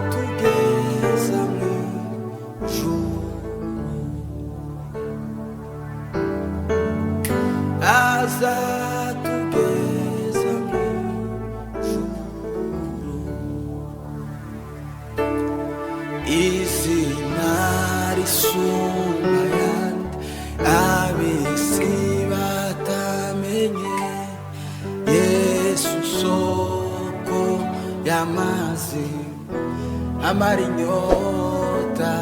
azatugeza mu ijuru, azatugeza mu ijuru. Izina risumba ayandi ab'isi batamenye, Yesu soko y'amazi amara inyota,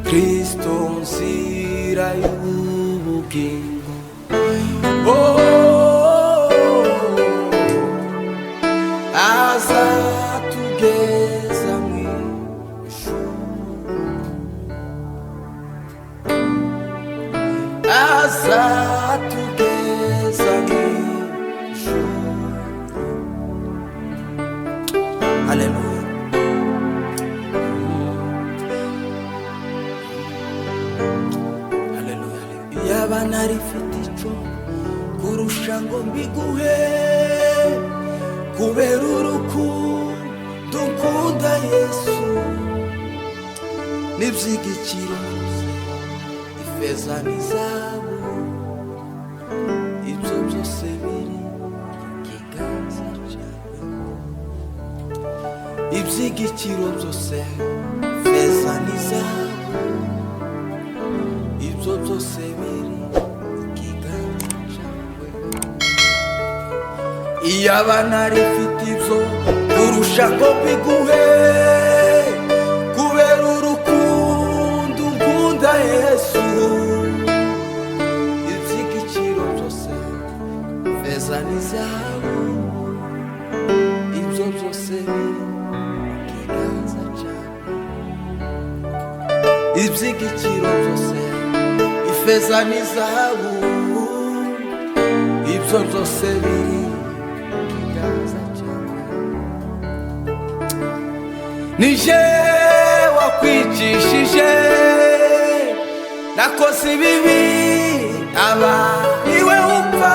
Kristo nzira y'ubugingo. Azatugeza mu ijuru, azatugeza mu ijuru. Haleluya. Haleluya. Yaba narifite ico kurusha ngo mbiguhe, kubera urukundo ukunda Yesu, n'ivy'igiciro ifeza n'izahabu, ibyo byose biri mu kiganza cyawe. Iby'igiciro byose ifeza n'izahabu, ibyo byose biri mu kiganza cyawe. Iyaba narifite ibyo kurusha ngo mbiguhe, kubera urukundo ukunda Yesu, iby'igiciro byose ifeza n'izahabu, ibyo byose biri mu kiganza cyawe. Iby'igiciro byose ifeza n'izahabu, ibyo byose biri mu kiganza cyawe. Nije wakwicishije, nakoze ibibi aba iwe upfa,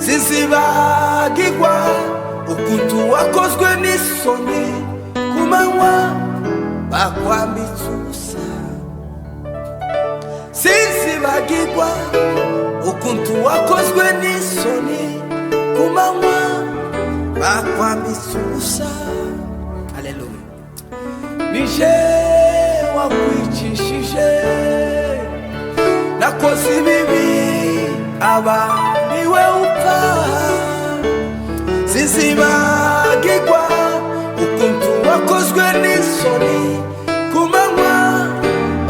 sinzibagirwa ukuntu wakozwe n'isoni, ku manywa bakwambitse ubusa. Sinzibagirwa ukuntu wakozwe n'isoni, ku manywa bakwambitse ubusa. Haleluya. Nije wakwicishije, nakoze ibibi aba niwe upfa, sinzibagirwa ukuntu wakozwe n'isoni, ku manywa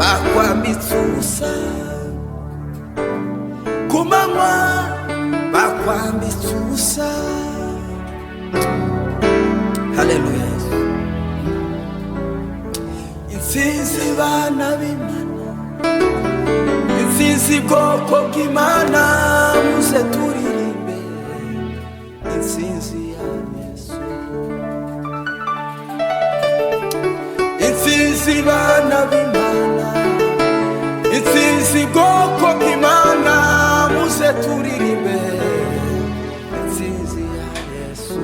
bakwambitse ubusa, ku manywa bakwambitse ubusa. Haleluya. Intsinzi bana b'Imana, intsinzi bwoko bw'Imana, muze turirimbe intsinzi ya Yesu. Intsinzi bana b'Imana, intsinzi bwoko bw'Imana, muze turirimbe intsinzi ya Yesu.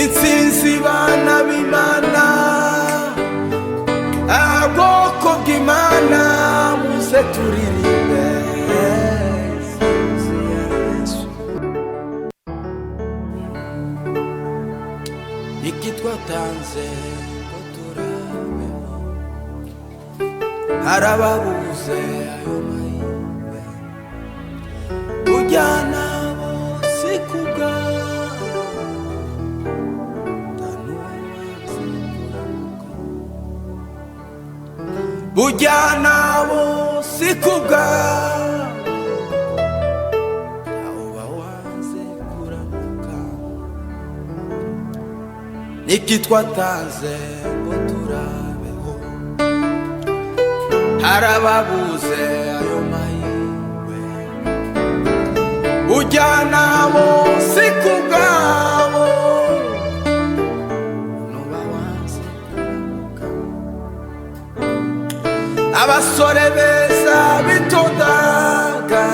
Intsinzi bana b'Imana, bwoko bw'Imana, muze turirimbe intsinzi ya Yesu. Iki twatanze ngo turabeho, harababuze ayo mahirwe, ujyana bose kubwawe, ujyana bose kubwawe, uba wanze kuramuka. Niki twatanze ngo turabeho, harababuze ayo mahirwe, ujyana bose kubwawe, uba wanze kuramuka. Abasore beza bitondaga,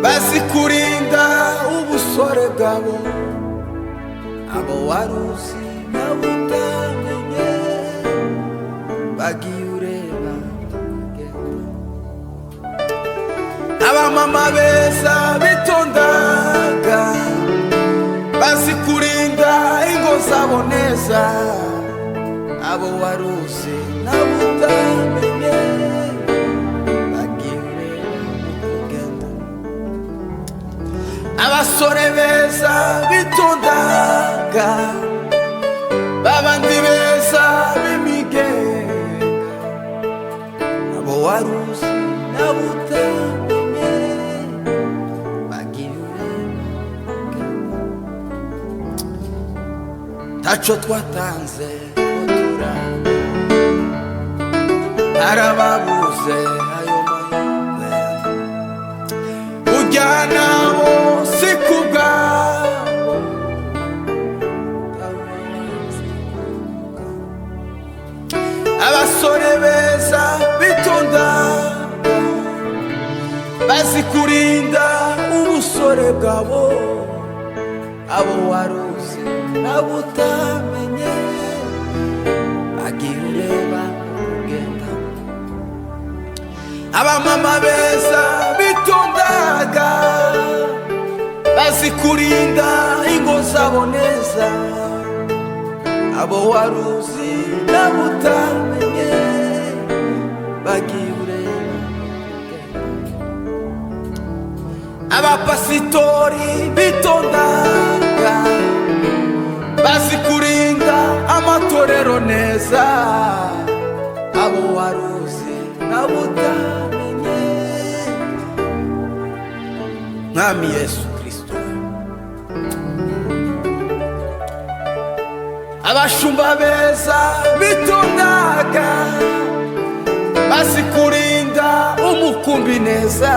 bazi kuri waruzi n'abutamenye bagiye ureba abamama beza bitondaga bazi kurinda ingo zabo neza abo waruzi n'abutamenye bagiye ureba abasore beza bitondaga babandi beza b'imigega abo waruzi n'abutamenye bagiye ureba taco twatanze otura arababuze ayo mahirwe ujyana abasore beza bitondaga bazi kurinda ubusore bwabo abo waruzi n'abutamenye bagiye ureba urugendo abamama beza bitondaga bazi kurinda ingo zabo neza abo waruzi n'abutamenye bagiye ureba abapasitori bitondaga bazi kurinda amatorero neza abo waruzi n'abutamenye mwami Yesu Kristo abashumba beza bitondaga bazi kurinda umukumbi neza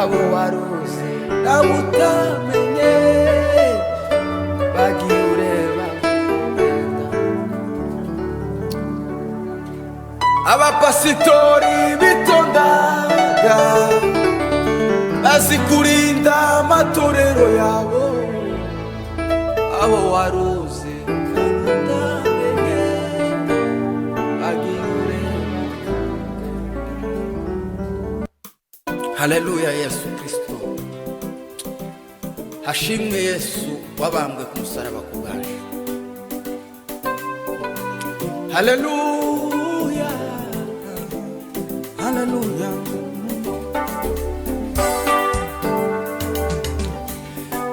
abo waruzi n'abutamenye bagiye ureba abapasitori bitondaga bazi kurinda amatorero yabo abo waruzi n'abutamenye bagiye ureba. Haleluya Yesu Kristo hashimwe Yesu wabambwe ku musaraba ku bwacu. Haleluya haleluya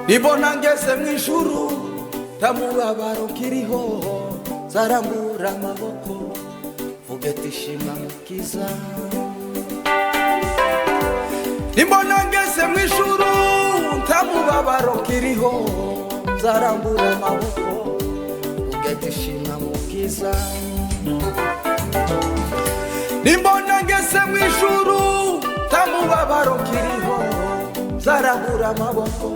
nibona ngeze mu ijuru tamubabaro kiriho zarambura amaboko vuga tishima mukiza nibona ngeze mu ijuru tamubabaro kiriho zarambura amaboko vuga tishima mukiza nibona ngeze mu ijuru tamubabaro kiriho zarambura amaboko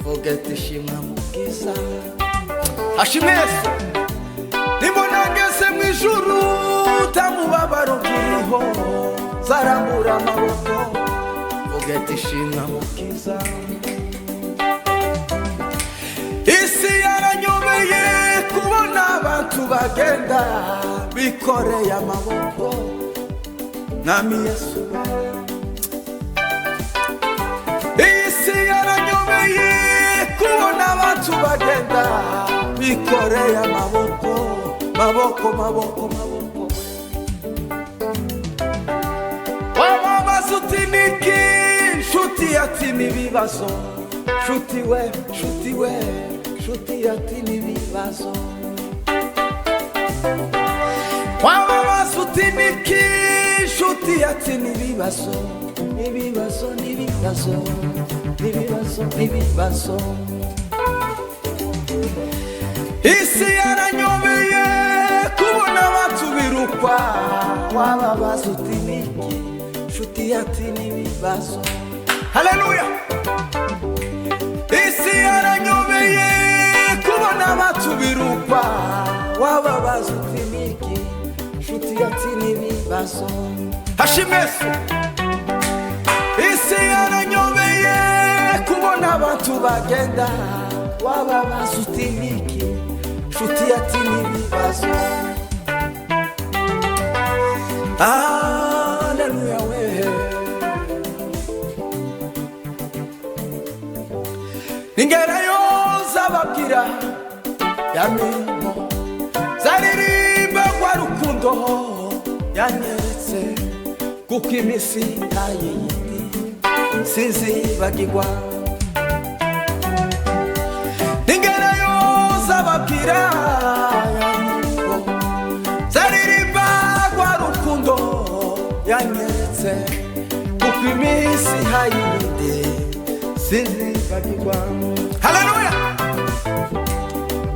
vuga tishima mukiza hashimwe Yesu nibona ngeze mu ijuru tamubabaro kiriho zarambura amaboko vuga tishima mukiza isi yaranyobeye kubona abantu bagenda bikoreye amaboko mwami Yesu isi yaranyobeye kubona abantu bagenda bikoreye amaboko maboko maboko maboko wababaza uti niki nshuti ati n'ibibazo nshuti we nshuti we nshuti ati n'ibibazo wababaza uti niki nshuti ati n'ibibazo n'ibibazo n'ibibazo n'ibibazo n'ibibazo isi yaranyobeye kubona abantu birukwa wababaza uti niki nshuti ati n'ibibazo. Haleluya isi yaranyobeye kubona abantu birukwa wababaza uti niki nshuti ati n'ibibazo hashimwe Yesu isi yaranyobeye kubona abantu bagenda wababaza uti niki nshuti ati n'ibibazo. Haleluya we. Ningerayo zababwira ya mirimo zaririmba kwa rukundo yanyeretse kuko imisi ntayindi sinzibagirwa. Ningerayo zababwira ya mirimo zaririmba kwa rukundo yanyeretse kuko imisi ntayindi sinzibagirwa. Haleluya.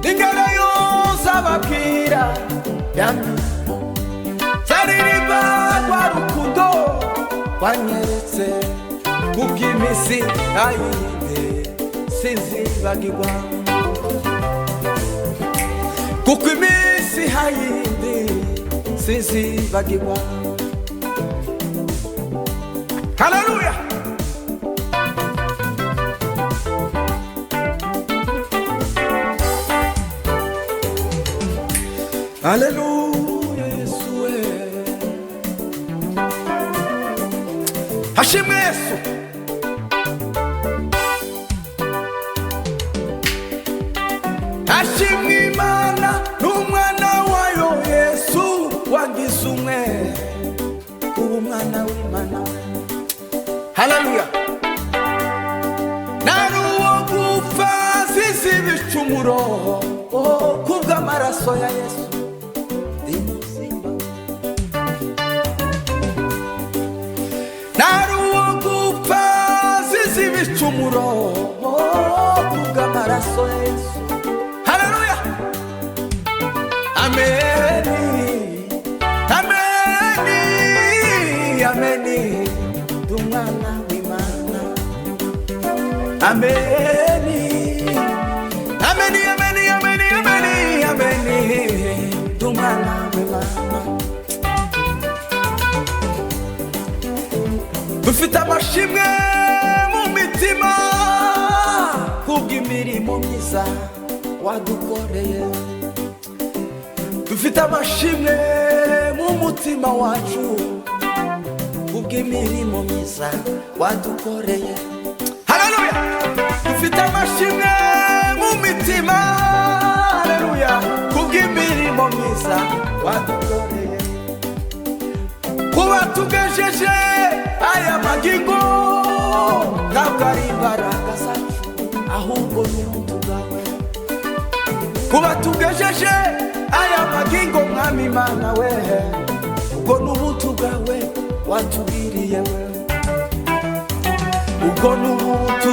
Ningerayo zababwira ya mirimo zaririmba kwa rukundo wanyeretse kuko imisi ntayindi sinzibagirwa. Kuko imisi ntayindi sinzibagirwa. Haleluya. Haleluya Yesu we. Hashimwe Yesu. Hashimwe Imana n'umwana wayo Yesu wagize umwe ubu mwana w'Imana. Haleluya. Naruwo gupfa zizi ibicumuro kubw'amaraso ya Yesu. Naruwo gupfa zizi ibicumuro kubw'amaraso ya Yesu. Haleluya. Ameni. Ameni. Ameni. Dumwana w'Imana. Ameni. Ameni. Ameni. Ameni. Ameni. Ameni. Dumwana w'Imana. Dufite amashimwe mu mitima kubw'imirimo myiza wadukoreye. Dufite amashimwe mu mutima wacu kubw'imirimo myiza wadukoreye. Haleluya. Dufite amashimwe mu mitima, haleluya, kubw'imirimo myiza wadukoreye. Kuba tugejeje aya magingo ntabwo ari imbaraga zacu ahubwo ni ubuntu bwawe. Kuba tugejeje aya magingo mwami Imana we ubwo ni ubuntu bwawe watugiriye we. Ubwo ni ubuntu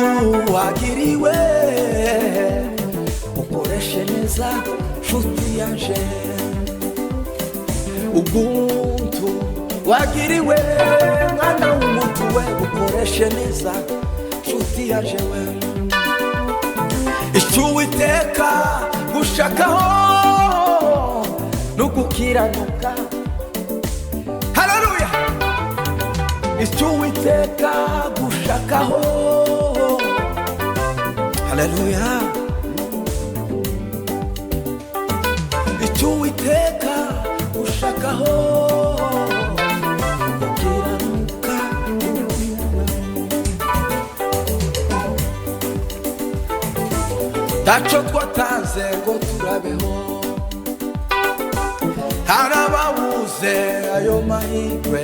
wagiriwe ukoreshe neza nshuti yanje. Ubuntu wagiriwe mwana w'umuntu we ukoreshe neza nshuti yaje we. Icyo Uwiteka gushakaho n'ugukiranuka. Haleluya. Icyo Uwiteka gushakaho. Haleluya. Icyo Uwiteka gushakaho ntacyo twatanze ngo turabeho. Hari ababuze ayo mahirwe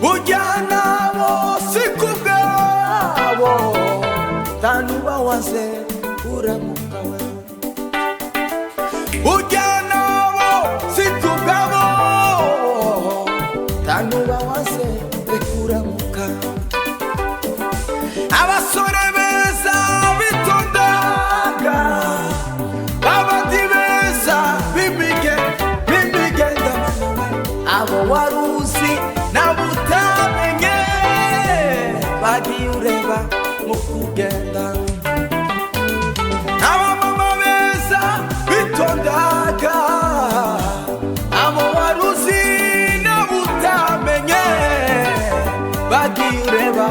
burya nabo si kubwabo ntanuba waze uramuka we. Burya nabo si kubwabo ntanuba waze uramuka. Abasore beza bitondaga babandi beza b'imigenda abo waruzi nabo utamenye bagiye ureba mu kugenda. Abamama beza bitondaga abo waruzi nabo utamenye bagiye ureba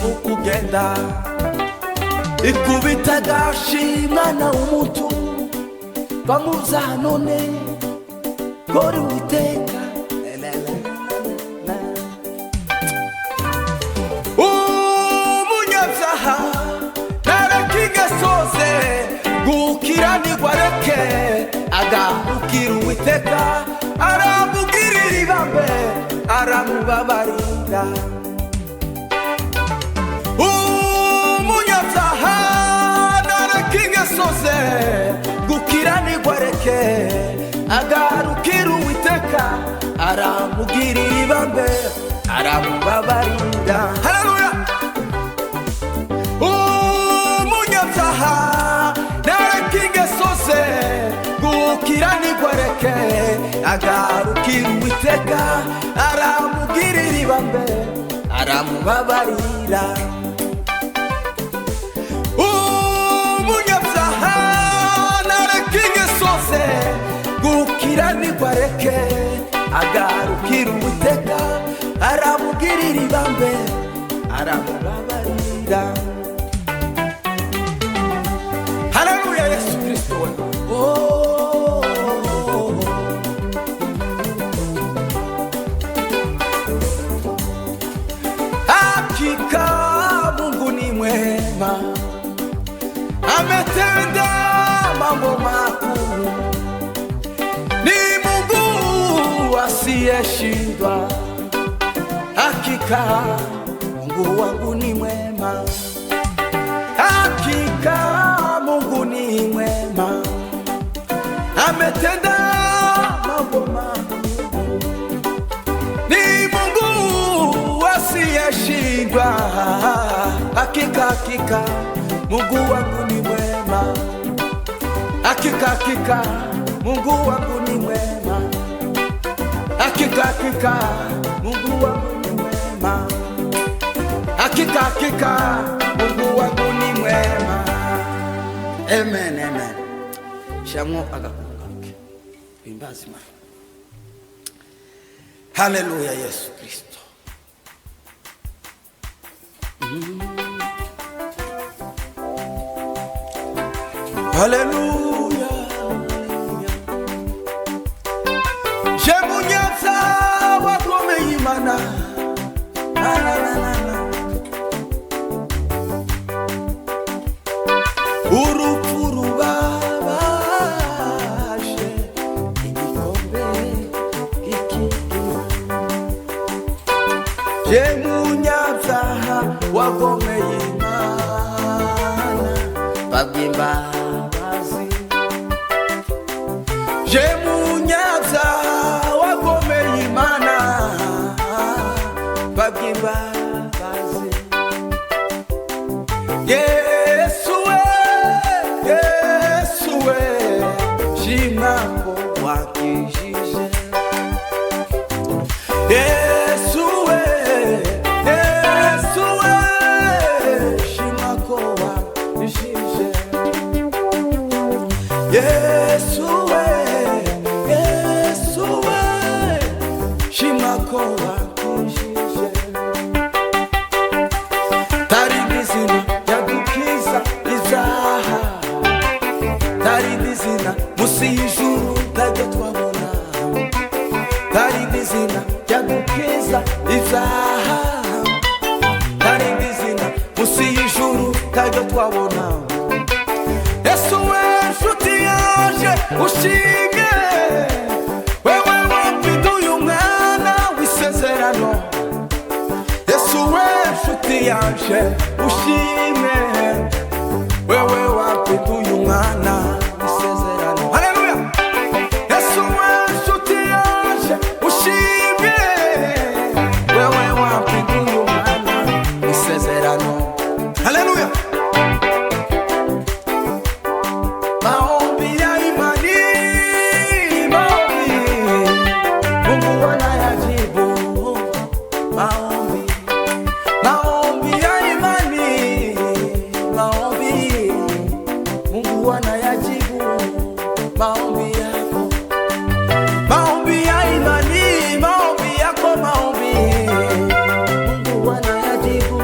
mu kugenda. ikubita gashi mwana w'umuntu bamuza none kora Uwiteka umunyabyaha nareka ingesoze gukiranirwa areke agahukira Uwiteka aramugirira ibambe aramubabarira umunyabyaha nareka ingesoze gukiranirwa areke agarukira Uwiteka aramugirira ibambe aramubabarira. Haleluya! umunyabyaha nareka ingesoze gukiranirwa areke agarukira Uwiteka aramugirira ibambe aramubabarira. umunyabyaha nareka ingesoze gukiranirwa areke agarukira Uwiteka aramugirira ibambe aramubabarira. Haleluya! Yesu Kristo we hakika Mungu ni mwema, ametenda mambo makuu, ni Mungu asiyeshindwa. Hakika Mungu wangu ni mwema, hakika Mungu ni mwema, ametenda mambo makuu, ni Mungu asiyeshindwa. Hakika hakika Mungu wangu ni mwema, hakika hakika Mungu wangu ni mwema, hakika hakika Mungu wangu ni mwema, hakika hakika Mungu wangu ni mwema. Amen, amen. Shamo agakungaruke bimbazima. Haleluya! Yesu Kristo. Haleluya! Je munyabza wakomeye Imana, urupfu rubabaje igikombe gikigima. Je munyabyaha wakomeye Imana babwimbabazi. Je munyabyaha wakomeye Imana babwimbabazi. Yesu we, Yesu we, shima ko wakijije. Yesu we, Yesu we, shima ko wakijije. Yesu we, Yesu we, shima ko wakijije. Taribizina yadukiza izaha, taribizina musi y'ijuru ntajya twabona, taribizina yadukiza izaha, taribizina musi y'ijuru ntajya twabona. Yesu we nshuti yaje ushimye, wewe wampiduye umwana w'isezerano. Yesu we nshuti yaje ushimye, wewe wampiduye umwana w'isezerano. Haleluya! Yesu we nshuti yaje ushimye, wewe wampiduye umwana w'isezerano. Haleluya! Maombi ya imani, maombi Mungu anayajibu. Maombi, maombi ya imani, maombi Mungu anayajibu. Maombi yako, maombi ya imani, maombi yako, maombi Mungu anayajibu.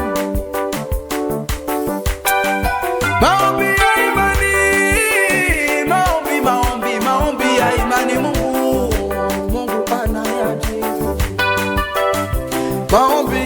maombi